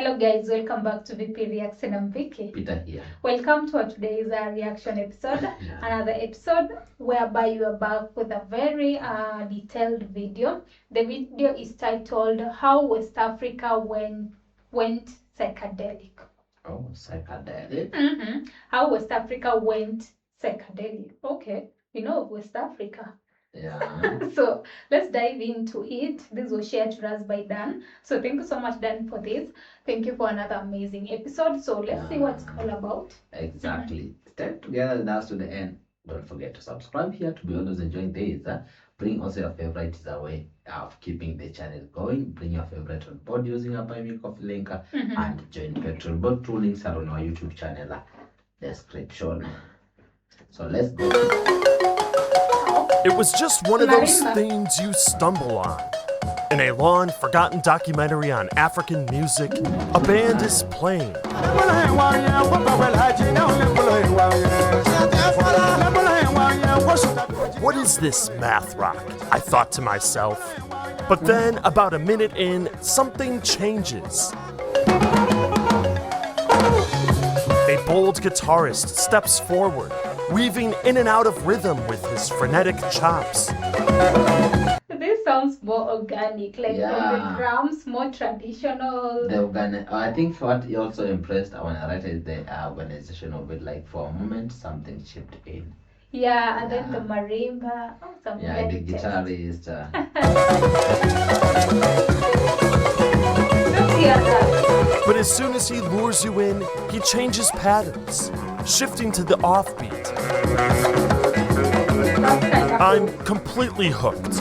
Hello guys, welcome back to VP Reaction. I'm Vicky. Peter here. Welcome to today's reaction episode. Another episode whereby you are back with a very detailed video. The video is titled How West Africa Went Psychedelic. Oh, psychedelic. How West Africa went psychedelic. Okay, you know West Africa. Yeah. So let's dive into it. This was shared to us by Dan. So thank you so much, Dan, for this. Thank you for another amazing episode. So let's see what's all about. Exactly. Stay together with us to the end. Don't forget to subscribe here to be always enjoying this. Bring also your favorites away of keeping the channel going. Bring your favorite on board using our Buy Me Coffee link and join Patreon. Both two links are on our YouTube channel description. So let's go. It was just one of those things you stumble on. In a long-forgotten documentary on African music, a band is playing. What is this math rock? I thought to myself. But then, about a minute in, something changes. A bold guitarist steps forward, weaving in and out of rhythm with his frenetic chops. This sounds more organic, like from the drums, more traditional. I think what also impressed our narrator is the organization of it. Like for a moment, something chipped in. Yeah, and then the marimba. Oh, the guitarist. But as soon as he lures you in, he changes patterns, shifting to the offbeat. I'm completely hooked,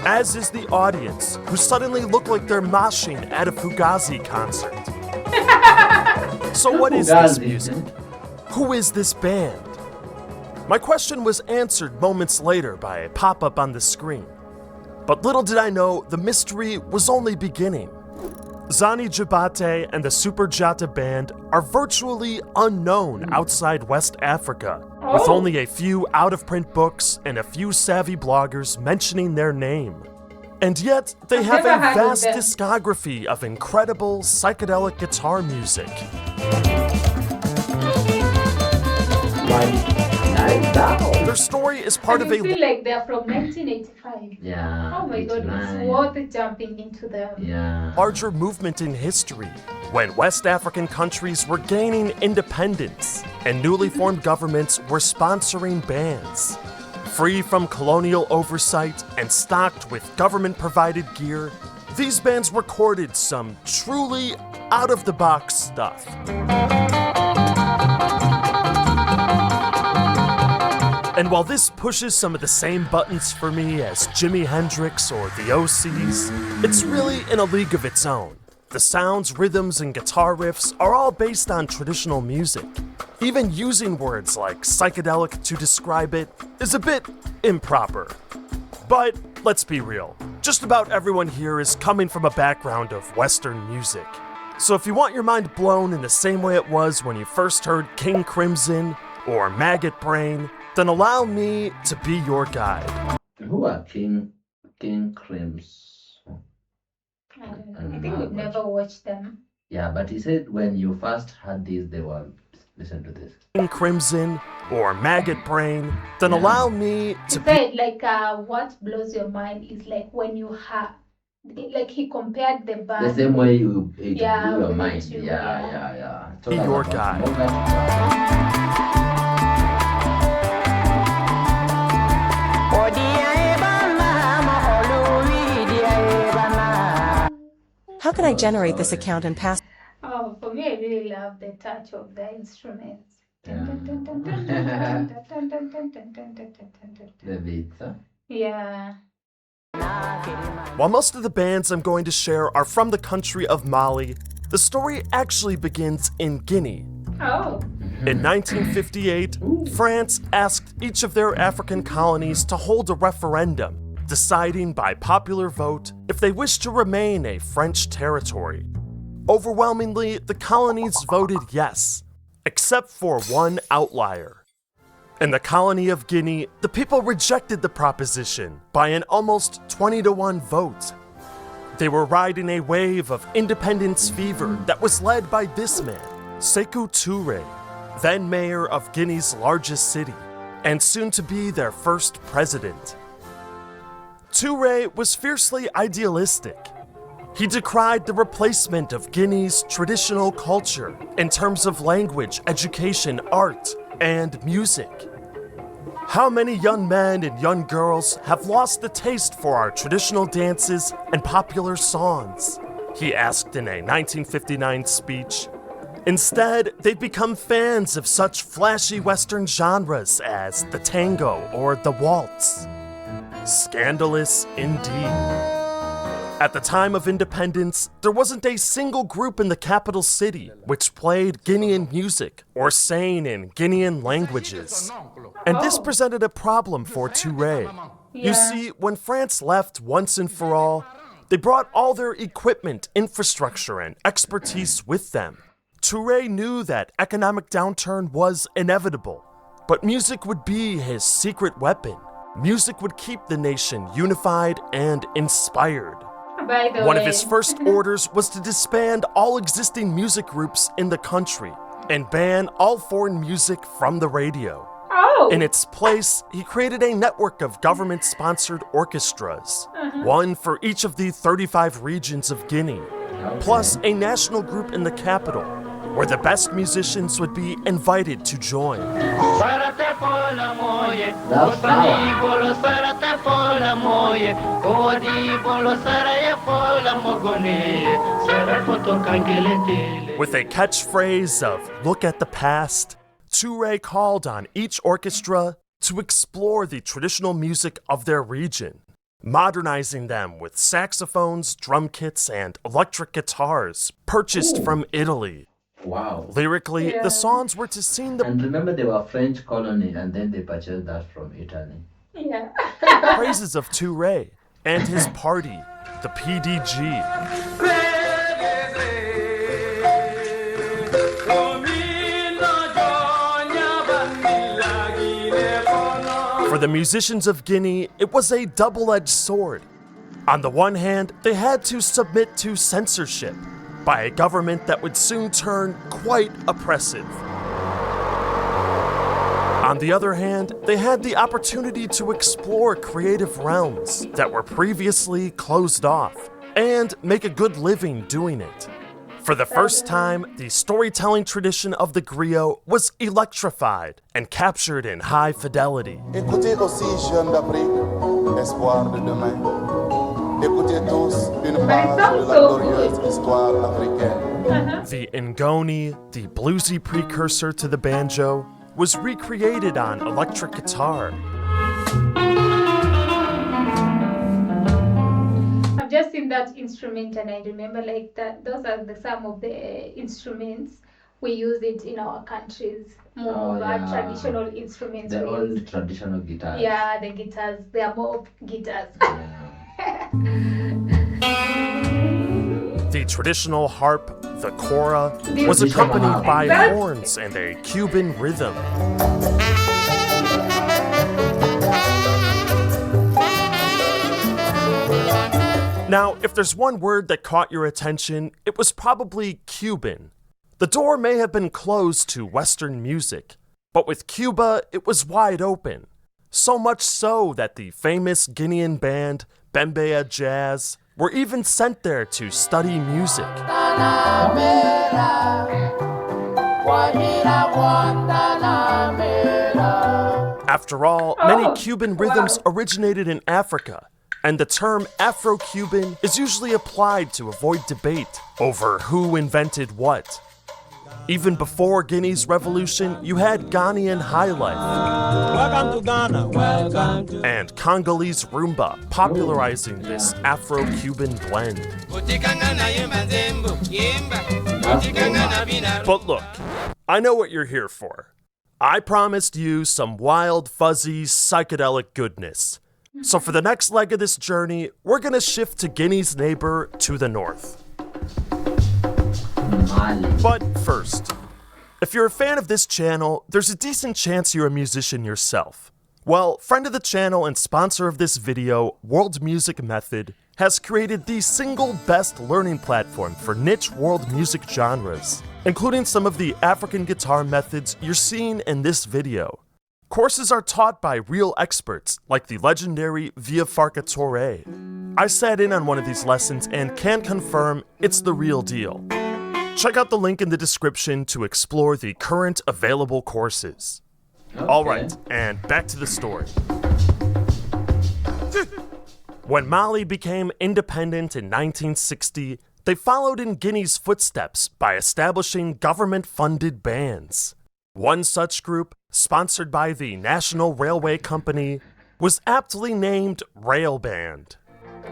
as is the audience, who suddenly look like they're moshing at a Fugazi concert. So what is this music? Who is this band? My question was answered moments later by a pop-up on the screen. But little did I know, the mystery was only beginning. Zani Jabate and the Super Jata Band are virtually unknown outside West Africa, with only a few out-of-print books and a few savvy bloggers mentioning their name. And yet, they have a vast discography of incredible psychedelic guitar music. Their story is part of a... feel like they're from 1985. Yeah. Oh my god, it's worth jumping into them. Yeah. larger movement in history, when West African countries were gaining independence and newly formed governments were sponsoring bands. Free from colonial oversight and stocked with government-provided gear, these bands recorded some truly out-of-the-box stuff. And while this pushes some of the same buttons for me as Jimi Hendrix or the OCs, it's really in a league of its own. The sounds, rhythms, and guitar riffs are all based on traditional music. Even using words like psychedelic to describe it is a bit improper. But let's be real, just about everyone here is coming from a background of Western music. So if you want your mind blown in the same way it was when you first heard King Crimson or Maggot Brain, then allow me to be your guide. Who are King Crimson? I think we've never watched them. Yeah, but he said when you first heard these, they were... Listen to this. King Crimson or Maggot Brain, then allow me to be... Said, like, what blows your mind is like when you have... Like he compared the band... The same way you blew your mind. Be your guide. How can I generate this account and pass? Oh, for me, I really love the touch of the instruments. The beats, huh? Yeah. While most of the bands I'm going to share are from the country of Mali, the story actually begins in Guinea. Oh. In 1958, France asked each of their African colonies to hold a referendum, deciding by popular vote if they wished to remain a French territory. Overwhelmingly, the colonies voted yes, except for one outlier. In the colony of Guinea, the people rejected the proposition by an almost 20-to-1 vote. They were riding a wave of independence fever that was led by this man, Sekou Touré, then mayor of Guinea's largest city, and soon to be their first president. Touré was fiercely idealistic. He decried the replacement of Guinea's traditional culture in terms of language, education, art, and music. How many young men and young girls have lost the taste for our traditional dances and popular songs? He asked in a 1959 speech. Instead, they've become fans of such flashy Western genres as the tango or the waltz. Scandalous indeed. At the time of independence, there wasn't a single group in the capital city which played Guinean music or sang in Guinean languages. And this presented a problem for Touré. You see, when France left once and for all, they brought all their equipment, infrastructure, and expertise with them. Touré knew that economic downturn was inevitable, but music would be his secret weapon. Music would keep the nation unified and inspired. One of his first orders was to disband all existing music groups in the country and ban all foreign music from the radio. In its place, he created a network of government-sponsored orchestras, one for each of the 35 regions of Guinea, plus a national group in the capital, where the best musicians would be invited to join. With a catchphrase of "Look at the past," Touré called on each orchestra to explore the traditional music of their region, modernizing them with saxophones, drum kits, and electric guitars purchased from Italy. Wow. Lyrically, the songs were to sing the And remember, they were French colony, and then they purchased that from Italy. praises of Touré and his party, the PDG. For the musicians of Guinea, it was a double-edged sword. On the one hand, they had to submit to censorship by a government that would soon turn quite oppressive. On the other hand, they had the opportunity to explore creative realms that were previously closed off and make a good living doing it. For the first time, the storytelling tradition of the griot was electrified and captured in high fidelity. Écoutez aussi, jeunes d'Afrique, espoir de demain. Écoutez tous une page de la glorieuse histoire africaine. The ngoni, the bluesy precursor to the banjo, was recreated on electric guitar. I've just seen that instrument and I remember like that those are some of the instruments we use it in our countries. More of our traditional instruments. The old traditional guitars. Yeah, the guitars. They are more guitars. The traditional harp, the kora, was accompanied by horns and a Cuban rhythm. Now, if there's one word that caught your attention, it was probably Cuban. The door may have been closed to Western music, but with Cuba, it was wide open. So much so that the famous Guinean band, Bembea Jazz, were even sent there to study music. After all, many Cuban rhythms originated in Africa, and the term Afro-Cuban is usually applied to avoid debate over who invented what. Even before Guinea's revolution, you had Ghanaian Highlife and Congolese rumba popularizing this Afro-Cuban blend. But look, I know what you're here for. I promised you some wild, fuzzy, psychedelic goodness. So for the next leg of this journey, we're gonna shift to Guinea's neighbor to the north. But first, if you're a fan of this channel, there's a decent chance you're a musician yourself. Well, friend of the channel and sponsor of this video, Worldmusic Method, has created the single best learning platform for niche world music genres, including some of the African guitar methods you're seeing in this video. Courses are taught by real experts like the legendary Westafrica. I sat in on one of these lessons and can confirm it's the real deal. Check out the link in the description to explore the current available courses. Okay. Alright, and back to the story. When Mali became independent in 1960, they followed in Guinea's footsteps by establishing government-funded bands. One such group, sponsored by the National Railway Company, was aptly named Rail Band.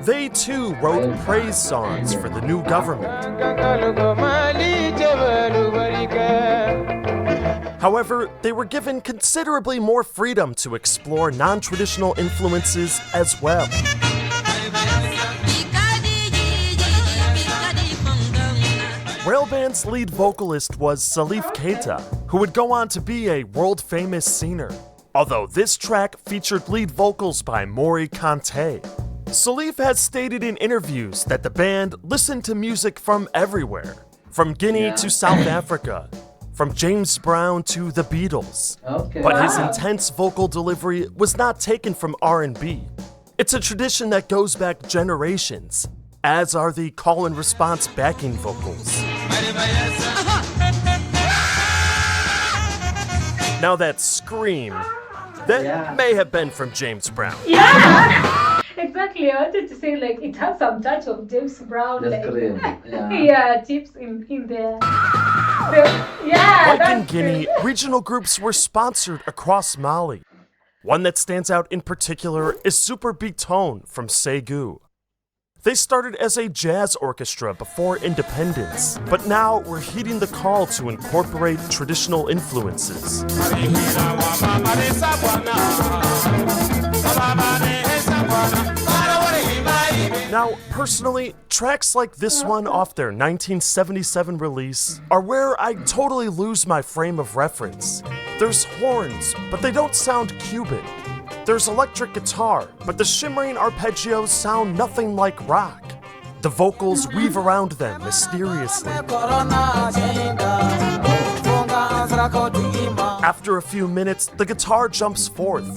They too wrote praise songs for the new government. However, they were given considerably more freedom to explore non-traditional influences as well. Railband's lead vocalist was Salif Keita, who would go on to be a world-famous singer, although this track featured lead vocals by Maury Kante. Salif has stated in interviews that the band listened to music from everywhere, from Guinea to South Africa, from James Brown to the Beatles. But his intense vocal delivery was not taken from R&B. It's a tradition that goes back generations, as are the call and response backing vocals. Now that scream, that may have been from James Brown. Yeah, exactly. I wanted to say like it has some touch of James Brown, The like scream, tips in there. Yeah, Like in Guinea, regional groups were sponsored across Mali. One that stands out in particular is Super Beatone from Ségou. They started as a jazz orchestra before independence, but now we're heeding the call to incorporate traditional influences. Now, personally, tracks like this one off their 1977 release are where I totally lose my frame of reference. There's horns, but they don't sound Cuban. There's electric guitar, but the shimmering arpeggios sound nothing like rock. The vocals weave around them mysteriously. After a few minutes, the guitar jumps forth.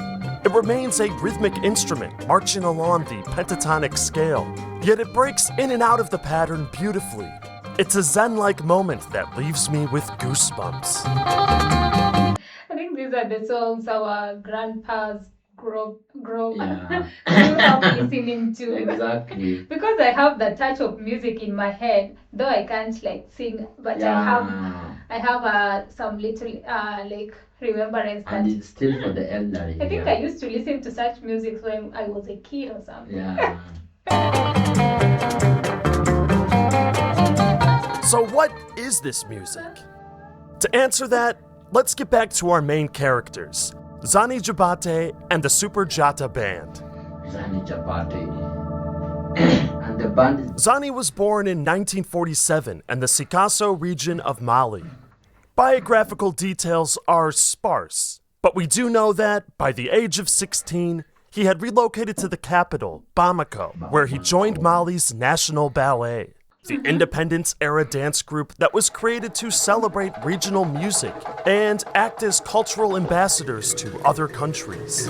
It remains a rhythmic instrument marching along the pentatonic scale, yet it breaks in and out of the pattern beautifully. It's a zen-like moment that leaves me with goosebumps. I think these are the songs our grandpas grew up listening to. Exactly. Because I have the touch of music in my head, though I can't like sing, but I have some little like remembrance that. And it's still for the elderly. I think I used to listen to such music when I was a kid or something. Yeah. So what is this music? To answer that, let's get back to our main characters, Zani Jabate and the Super Jata Band. Zani Jabate. And the band is... Zani was born in 1947 in the Sikasso region of Mali. Biographical details are sparse, but we do know that, by the age of 16, he had relocated to the capital, Bamako, where he joined Mali's National Ballet, the independence-era dance group that was created to celebrate regional music and act as cultural ambassadors to other countries.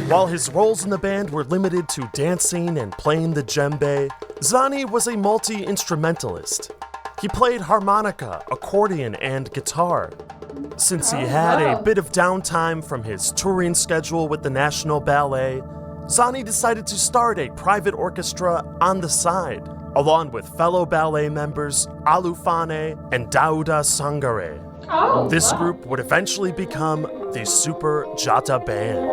While his roles in the band were limited to dancing and playing the djembe, Zani was a multi-instrumentalist. He played harmonica, accordion, and guitar. Since he had a bit of downtime from his touring schedule with the National Ballet, Zani decided to start a private orchestra on the side, along with fellow ballet members Alufane and Dauda Sangare. This group would eventually become the Super Jata Band.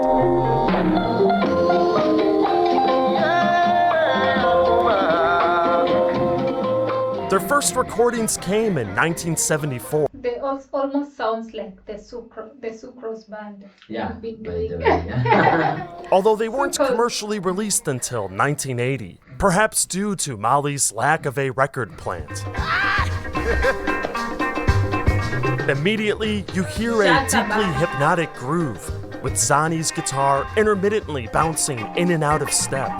Their first recordings came in 1974. They almost sounds like the Sucrose band. Yeah. Been doing. Although they weren't commercially released until 1980, perhaps due to Mali's lack of a record plant. Immediately, you hear a deeply hypnotic groove, with Zani's guitar intermittently bouncing in and out of step.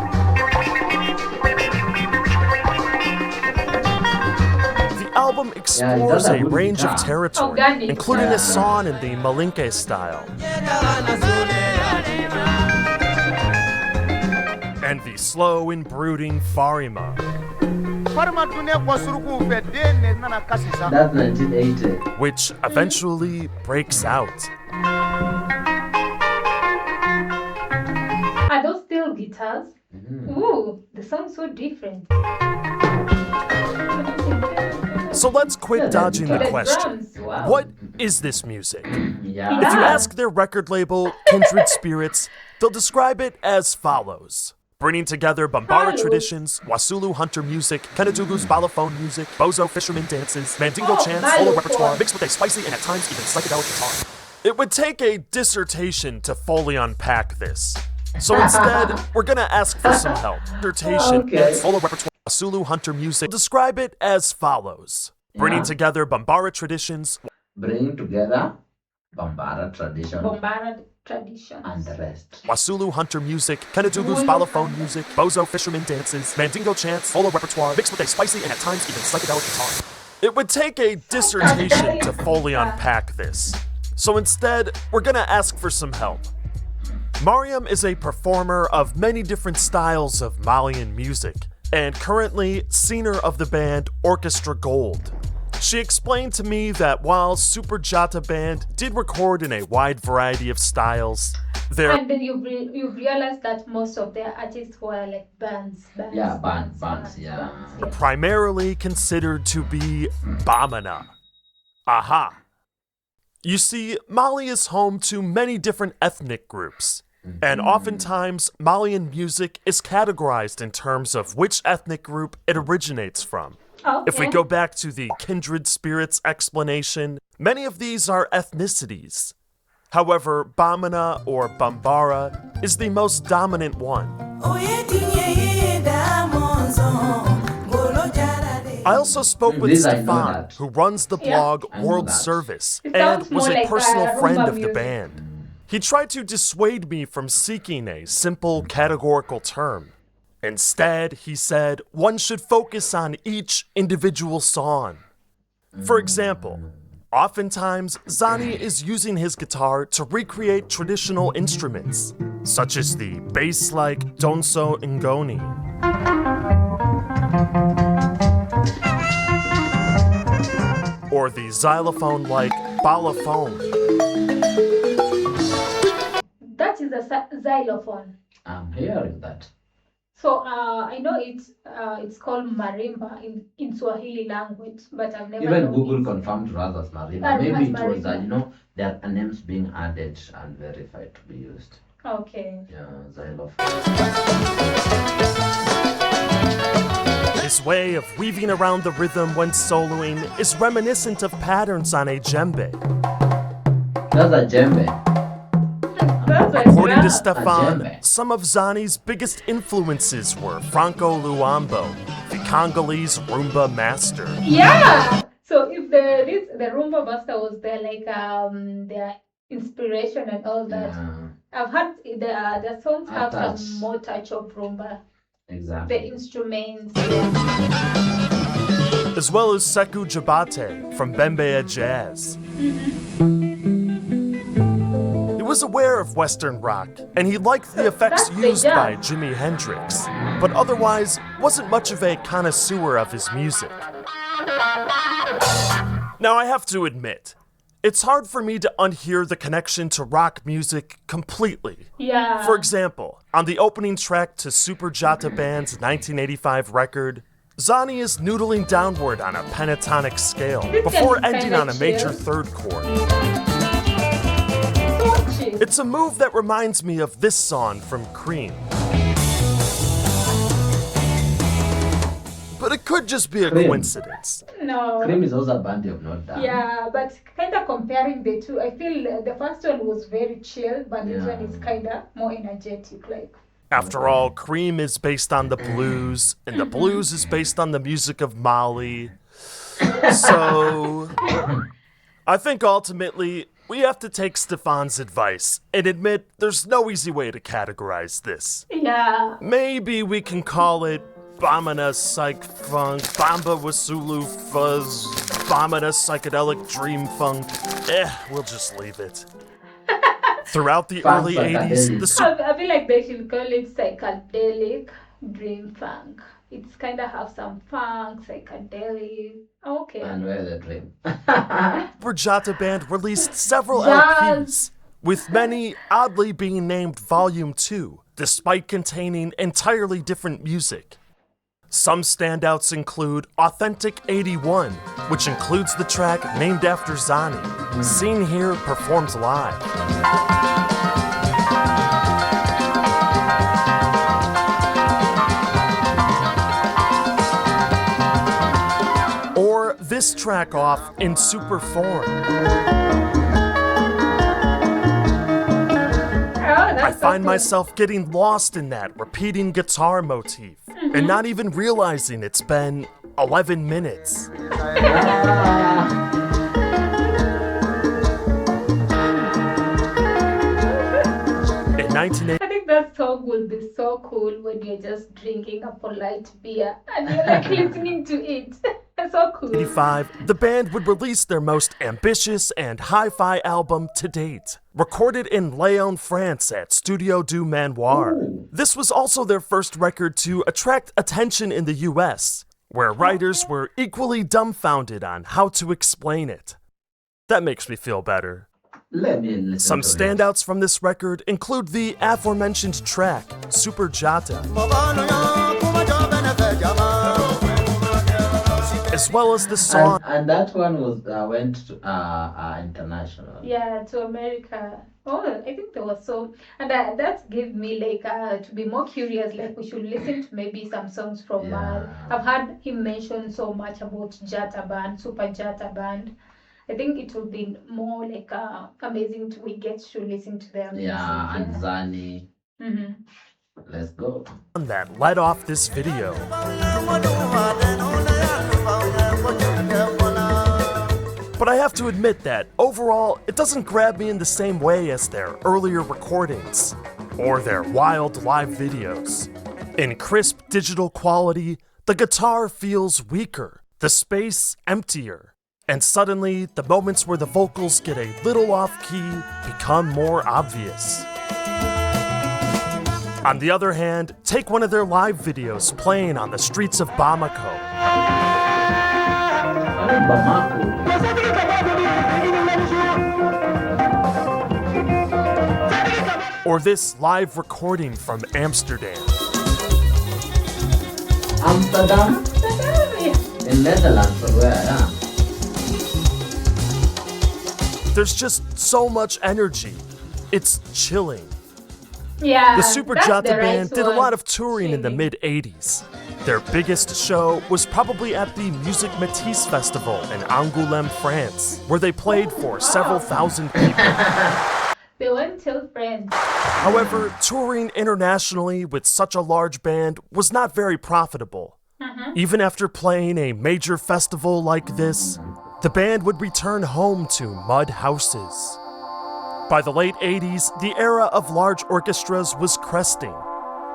album explores a range of territory, Organic. including a song in the Malinke style and the slow and brooding Farima. That's 1980. Which eventually breaks out. Are those still guitars? Ooh, the sound's so different. So let's quit dodging the The question. drums, wow. What is this music? Yeah. If you ask their record label, Kindred Spirits, they'll describe it as follows. Bringing together Bambara Follows. traditions, Wasulu hunter music, Kenadugu's balafone music, Bozo fisherman dances, Mandingo chants, balafone. solo repertoire, mixed with a spicy and at times even psychedelic guitar. It would take a dissertation to fully unpack this. So instead, we're gonna ask for some help. Dissertation Okay. and solo repertoire, Wasulu hunter music, describe it as follows. Bringing Yeah. together Bambara traditions, Bringing together Bambara tradition Bombara traditions. and the rest. Wasulu hunter music, Kenadugu's balafone music, Bozo fisherman dances, Mandingo chants, solo repertoire, mixed with a spicy and at times even psychedelic guitar. It would take a dissertation to fully unpack this. So instead, we're gonna ask for some help. Mariam is a performer of many different styles of Malian music, and currently senior of the band Orchestra Gold. She explained to me that while Super Jata Band did record in a wide variety of styles, their And then you've realized that most of their artists were like bands. Yeah, bands, yeah. primarily considered to be Bamana. Aha! You see, Mali is home to many different ethnic groups, and oftentimes Malian music is categorized in terms of which ethnic group it originates from. If we go back to the kindred spirits explanation, many of these are ethnicities. However, Bamana or Bambara is the most dominant one. I also spoke with This I know Stefan, that. who runs the blog I know World that. Service It and sounds was more a like, personal friend Rumba of the music. band. He tried to dissuade me from seeking a simple categorical term. Instead, he said one should focus on each individual song. For example, oftentimes Zani is using his guitar to recreate traditional instruments, such as the bass-like Donso Ngoni. Or the xylophone-like balafone. That is a xylophone. I'm hearing that. So I know it's called marimba in Swahili language, but I've never Even known Google it. confirmed to us as marimba. As Maybe it was marimba. there are names being added and verified to be used. Okay. Yeah, xylophone. His way of weaving around the rhythm when soloing is reminiscent of patterns on a djembe. That's a djembe. According to A Stefan, djembe. some of Zani's biggest influences were Franco Luambo, the Congolese rumba master. Yeah. So if the Rumba Master was there, like their inspiration and all that, Yeah, I've heard the songs have Attached. some more touch of rumba, the exactly. instruments. As well as Sekou Jabate from Bembea Jazz. He was aware of Western rock, and he liked the effects That's the used by jazz. Jimi Hendrix, but otherwise wasn't much of a connoisseur of his music. Now I have to admit, it's hard for me to unhear the connection to rock music completely. Yeah. For example, on the opening track to Super Jata Band's 1985 record, Zani is noodling downward on a pentatonic scale before can be ending kinda on a major chill. third chord. So chill. It's a move that reminds me of this song from Cream. But it could just be a Cream. coincidence. No. Cream is also a band of Notre Dame. Yeah, but kind of comparing the two, I feel the first one was very chill, but this Yeah. one is kind of more energetic. Like, After all, Cream is based on the blues, and the blues is based on the music of Mali. So, I think ultimately, we have to take Stefan's advice and admit there's no easy way to categorize this. yeah. Maybe we can call it Bamana Psych Funk, Bamba Wasulu Fuzz, Bamana Psychedelic Dream Funk. We'll just leave it. Throughout the Funk early psychedelic. 80s, I feel like they should call it psychedelic dream funk. It's kind of have some funk, psychedelic. Okay. And where's the dream? Super Jata Band released several Jazz. LPs, with many oddly being named Volume 2, despite containing entirely different music. Some standouts include Authentic 81, which includes the track named after Zani. Seen here performed live. Or this track off in super form. I find myself getting lost in that repeating guitar motif and not even realizing it's been 11 minutes. In 1980, I think that song will be so cool when you're just drinking a polite beer and you're like listening to it. So cool. 1985, the band would release their most ambitious and hi-fi album to date, recorded in Lyon, France at Studio du Manoir. Ooh. This was also their first record to attract attention in the US, where writers were equally dumbfounded on how to explain it. That makes me feel better. Let me listen Some to it. standouts from this record include the aforementioned track, Super Jata, as well as the song And that one was went to international. Yeah, to America. Oh, I think there was so, and that gave me like to be more curious. Like we should listen to maybe some songs from. Yeah. I've heard him mention so much about Jata Band, Super Jata Band. I think it would be more like amazing to we get to listen to their music. Yeah, and Zani. Mm-hmm. Let's go. that led off this video. But I have to admit that, overall, it doesn't grab me in the same way as their earlier recordings, or their wild live videos. In crisp digital quality, the guitar feels weaker, the space emptier, and suddenly, the moments where the vocals get a little off-key become more obvious. On the other hand, take one of their live videos playing on the streets of Bamako. Bamako. Or this live recording from Amsterdam. Amsterdam? In Netherlands or where? Yeah. There's just so much energy. It's chilling. Yeah. The Super that's Jata the right Band did a word. lot of touring in the Chilling. mid-80s. Their biggest show was probably at the Musicmetis Festival in Angoulême, France, where they played for several thousand people. They went till friends. However, touring internationally with such a large band was not very profitable. Even after playing a major festival like this, the band would return home to mud houses. By the late 80s, the era of large orchestras was cresting.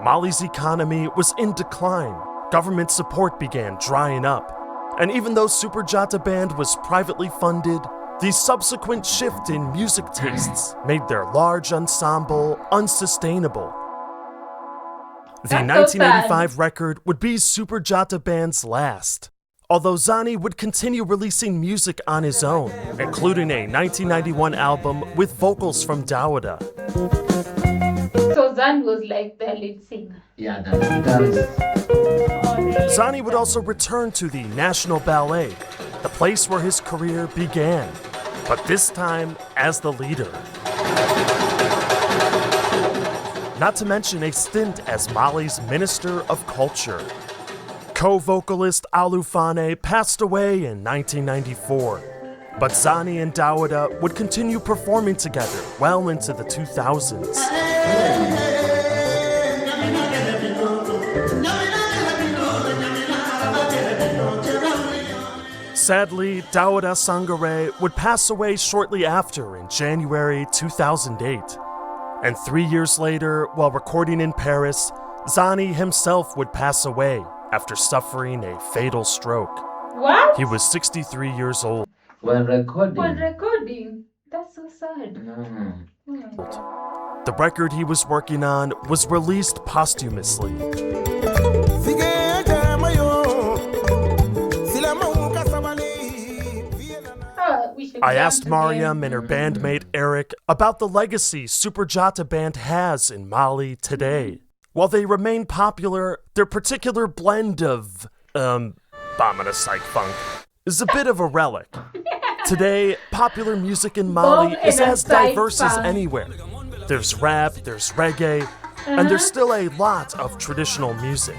Mali's economy was in decline, government support began drying up, and even though Super Jata Band was privately funded, the subsequent shift in music tastes made their large ensemble unsustainable. The That's so 1985 record would be Super Jata Band's last, although Zani would continue releasing music on his own, including a 1991 album with vocals from Dawada. So Zan was like their lead singer. Yeah, the guitarist. Zani would also return to the National Ballet, the place where his career began, but this time as the leader. Not to mention a stint as Mali's Minister of Culture. Co-vocalist Alufane passed away in 1994, but Zani and Dawada would continue performing together well into the 2000s. Sadly, Dawada Sangare would pass away shortly after in January 2008. And 3 years later, while recording in Paris, Zani himself would pass away, after suffering a fatal stroke. What? He was 63 years old. When recording. When recording? That's so sad. Mm. Oh my God. The record he was working on was released posthumously. I asked Mariam and her bandmate Eric about the legacy Superjata Band has in Mali today. While they remain popular, their particular blend of, Bamana Psych Funk is a bit of a relic. Today, popular music in Mali is as diverse as anywhere. There's rap, there's reggae, and there's still a lot of traditional music.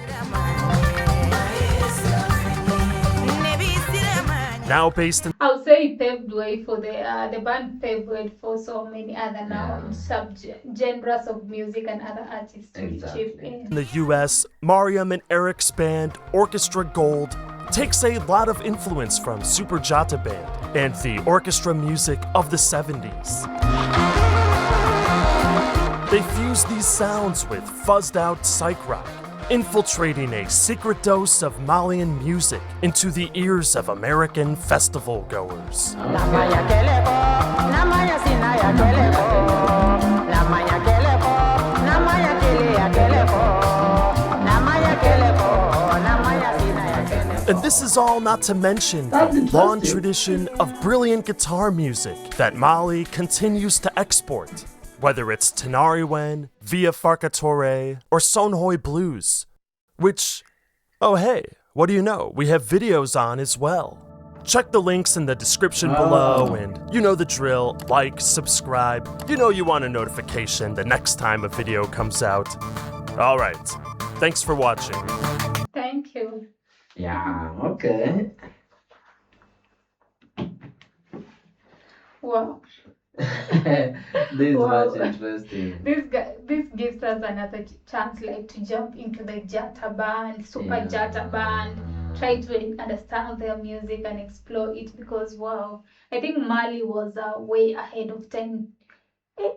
Now based in... I would say it paved way for the band paved way for so many other now sub-genres of music and other artists to chip in. In the US, Mariam and Eric's band, Orchestra Gold, takes a lot of influence from Superjata Band and the orchestra music of the 70s. They fuse these sounds with fuzzed-out psych rock, infiltrating a secret dose of Malian music into the ears of American festival goers. And this is all not to mention the long tradition of brilliant guitar music that Mali continues to export, whether it's Tenariwen, Via Farkatore, or Sonhoi Blues, which, oh hey, what do you know, we have videos on as well. Check the links in the description below, and you know the drill, like, subscribe, you know you want a notification the next time a video comes out. Alright, thanks for watching. Thank you. Yeah, okay. Wow. This is Wow. much interesting. This gives us another chance, like, to jump into the Jata band, Super Jata band, try to understand their music and explore it, because wow, I think Mali was way ahead of time.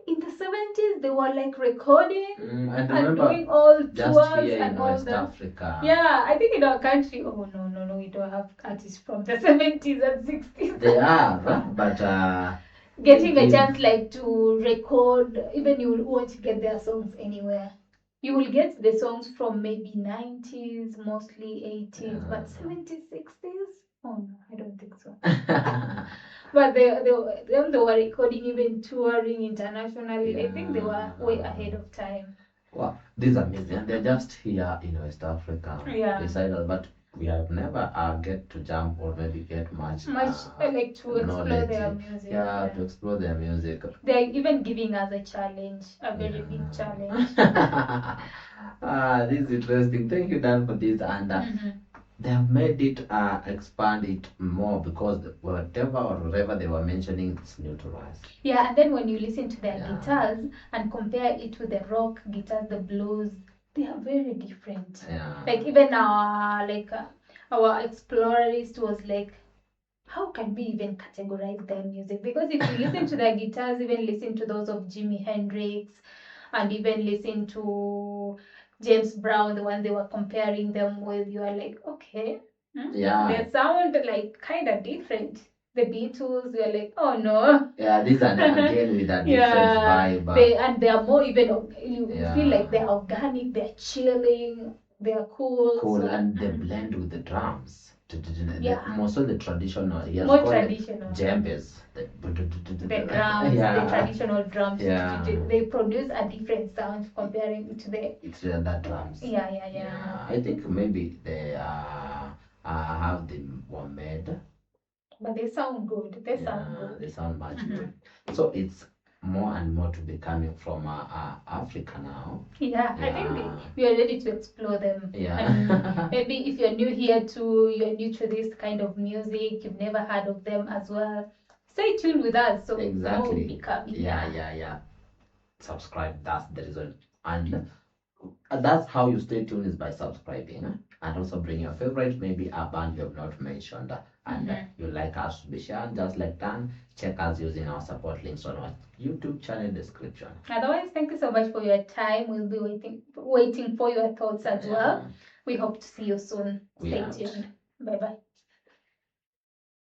In the 70s, they were like recording and doing all just tours here and in all West that. Africa. Yeah, I think in our country, oh no, we don't have artists from the 70s and 60s. They are, but Getting a chance like to record, even you won't get their songs anywhere. You will get the songs from maybe 90s, mostly 80s, but 70s, 60s? Oh no, I don't think so. But they were recording, even touring internationally. I think they were way ahead of time. Wow, this is amazing. They're just here in West Africa. Yeah. Decided, but we have never get to jump or maybe get much like to explore knowledge. their music. Yeah, to explore their music. They're even giving us a challenge, a very big challenge. This is interesting. Thank you, Dan, for this. And they have made it expand it more, because whatever or whatever they were mentioning is new to us. Yeah, and then when you listen to their guitars and compare it with the rock guitars, the blues, they are very different. Yeah. Like even our explorerist was like, how can we even categorize their music? Because if you listen to their guitars, even listen to those of Jimi Hendrix, and even listen to James Brown, the one they were comparing them with, you are like, okay, they sound like kind of different. The Beatles, you're like, oh no. Yeah, these are again with a different vibe. They are more even, you feel like they're organic, they're chilling, they're cool. Cool, and they blend with the drums. Most of the traditional, more traditional djembes. The drums, the traditional drums. They produce a different sound comparing it to the other drums. Yeah. I think maybe they have them one made. But they sound good. They sound much good. So it's more and more to be coming from Africa now. Yeah, I think we are ready to explore them. Yeah. And maybe if you're new here too, you're new to this kind of music, you've never heard of them as well, stay tuned with us. So exactly. More will be coming. Yeah. Subscribe. That's the reason. And that's how you stay tuned, is by subscribing. And also bring your favorite, maybe a band you have not mentioned. And you like us to be shared, just like Dan, check us using our support links on our YouTube channel description. Otherwise, thank you so much for your time. We'll be waiting for your thoughts as well. We hope to see you soon. We Stay out. tuned. Bye bye.